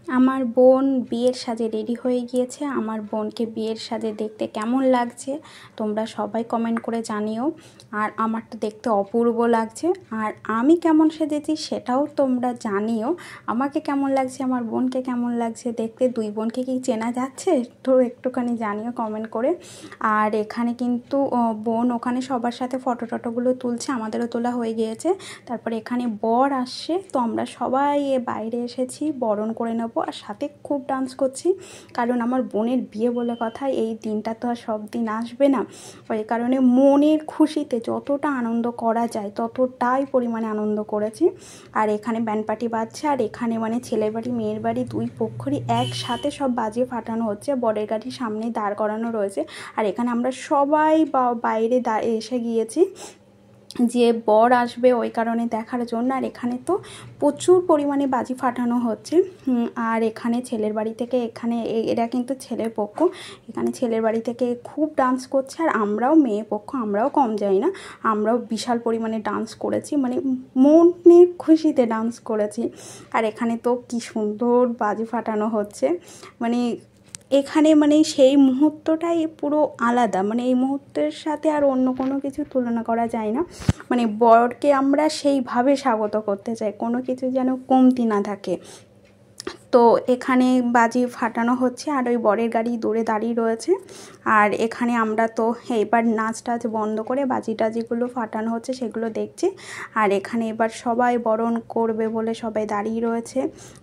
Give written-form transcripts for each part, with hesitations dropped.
আমার বোন বিয়ের সাজে রেডি হয়ে গিয়েছে। আমার বোনকে বিয়ের সাজে দেখতে কেমন লাগছে তোমরা সবাই কমেন্ট করে জানিও। আর আমার তো দেখতে অপূর্ব লাগছে। আর আমি কেমন সেজেছি সেটাও তোমরা জানিও। আমাকে কেমন লাগছে, আমার বোনকে কেমন লাগছে দেখতে, দুই বোনকে কি চেনা যাচ্ছে তো একটুখানি জানিও কমেন্ট করে। আর এখানে কিন্তু বোন ওখানে সবার সাথে ফটোগুলো তুলছে, আমাদেরও তোলা হয়ে গিয়েছে। তারপরে এখানে বর আসছে, তো আমরা সবাই বাইরে এসেছি বরণ করে নেব। আর সাথে খুব ডান্স করছি, কারণ আমার বোনের বিয়ে বলে কথা, এই দিনটা তো আর সব দিন আসবে না। ওই কারণে মনের খুশিতে যতটা আনন্দ করা যায় ততটাই পরিমাণে আনন্দ করেছি। আর এখানে ব্যান্ড পার্টি বাজছে, আর এখানে মানে ছেলের বাড়ি মেয়ের বাড়ি দুই পক্ষরই একসাথে সব বাজিয়ে ফাটানো হচ্ছে। বরের গাড়ির সামনে দাঁড় করানো রয়েছে। আর এখানে আমরা সবাই বাইরে এসে গিয়েছি যে বর আসবে ওই কারণে দেখার জন্য। আর এখানে তো প্রচুর পরিমাণে বাজি ফাটানো হচ্ছে। আর এখানে ছেলের বাড়ি থেকে, এখানে এরা কিন্তু ছেলের পক্ষ, এখানে ছেলের বাড়ি থেকে খুব ডান্স করছে। আর আমরাও মেয়ে পক্ষ, আমরাও কম যাই না, আমরাও বিশাল পরিমাণে ডান্স করেছি, মানে মনের খুশিতে ডান্স করেছি। আর এখানে তো কি সুন্দর বাজি ফাটানো হচ্ছে, মানে এখানে মানে সেই মুহূর্তটাই পুরো আলাদা, মানে এই মুহূর্তের সাথে আর অন্য কোনো কিছু তুলনা করা যায় না। মানে বরকে আমরা সেইভাবে স্বাগত করতে চাই, কোনো কিছু যেন কমতি না থাকে। তো এখানে বাজি ফাটানো হচ্ছে, আর ওই বরের গাড়ি দূরে দাঁড়িয়ে রয়েছে। আর এখানে আমরা তো এইবার নাচ টাচ বন্ধ করে বাজি টাজিগুলো ফাটানো হচ্ছে সেগুলো দেখছি। আর এখানে এবার সবাই বরণ করবে বলে সবাই দাঁড়িয়ে রয়েছে।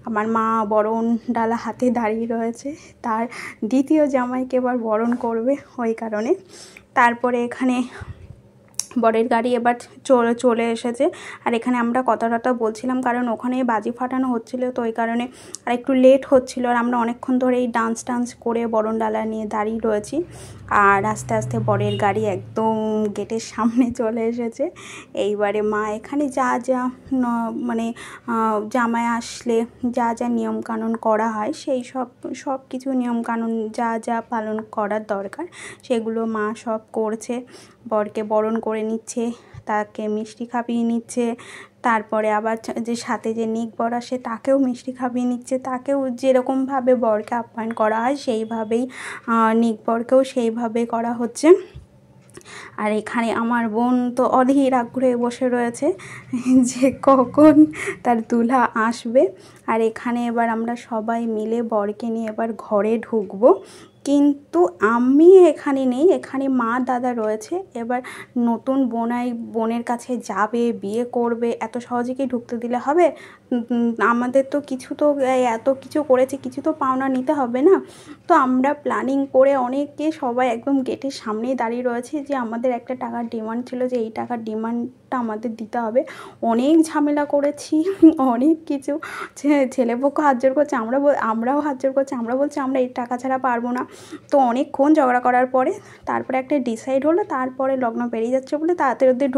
আমার মা বরণ ডালা হাতে দাঁড়িয়ে রয়েছে, তার দ্বিতীয় জামাইকে এবার বরণ করবে ওই কারণে। তারপরে এখানে বরের গাড়ি এবার চলে এসেছে। আর এখানে আমরা কথা বলছিলাম, কারণ ওখানে বাজি ফাটানো হচ্ছিলো, তো ওই কারণে আর একটু লেট হচ্ছিলো। আর আমরা অনেকক্ষণ ধরে এই ডান্স করে বরণ ডালা নিয়ে দাঁড়িয়ে রয়েছি। আর আস্তে আস্তে বরের গাড়ি একদম গেটের সামনে চলে এসেছে। এইবারে মা এখানে যা যা মানে জামাই আসলে যা যা নিয়মকানুন করা হয় সেই সব কিছু নিয়মকানুন যা যা পালন করার দরকার সেগুলো মা সব করছে। বরকে বরণ করে নিচ্ছে, তাকে মিষ্টি খাইয়ে নিচ্ছে। তারপরে আবার যে সাথে যে নিক বর আসে তাকেও মিষ্টি খাইয়ে নিচ্ছে, তাকেও যেরকমভাবে বরকে আপ্যায়ন করা হয় সেইভাবেই নিক বরকেও সেইভাবে করা হচ্ছে। আর এখানে আমার বোন তো অধীর আগ্রহে বসে রয়েছে যে কখন তার দুলহা আসবে। আর এখানে এবার আমরা সবাই মিলে বরকে নিয়ে এবার ঘরে ঢুকবো, কিন্তু আমি এখানে নেই, এখানে মা দাদা রয়েছে। এবার নতুন বোনের কাছে যাবে, বিয়ে করবে, এত সহজে কি ঢুকতে দিলে হবে? আমাদের তো কিছু তো এত কিছু করেছে, কিছু তো পাওনা নিতে হবে না। তো আমরা প্ল্যানিং করে অনেকে সবাই একদম গেটের সামনেই দাঁড়িয়ে রয়েছে, যে আমাদের একটা টাকার ডিমান্ড ছিল, যে এই টাকার ডিমান্ডটা আমাদের দিতে হবে। অনেক ঝামেলা করেছি, অনেক কিছু, ছেলেপক্ষ হাত জোর করছে, আমরাও হাত জোর করছি, আমরা বলছি আমরা এই টাকা ছাড়া পারবো না। তো অনেকক্ষণ ঝগড়া করার পরে তারপরে একটা ডিসাইড হলো, তারপরে লগ্ন পেরিয়ে যাচ্ছে বলে তাড়াতাড়ি ওদের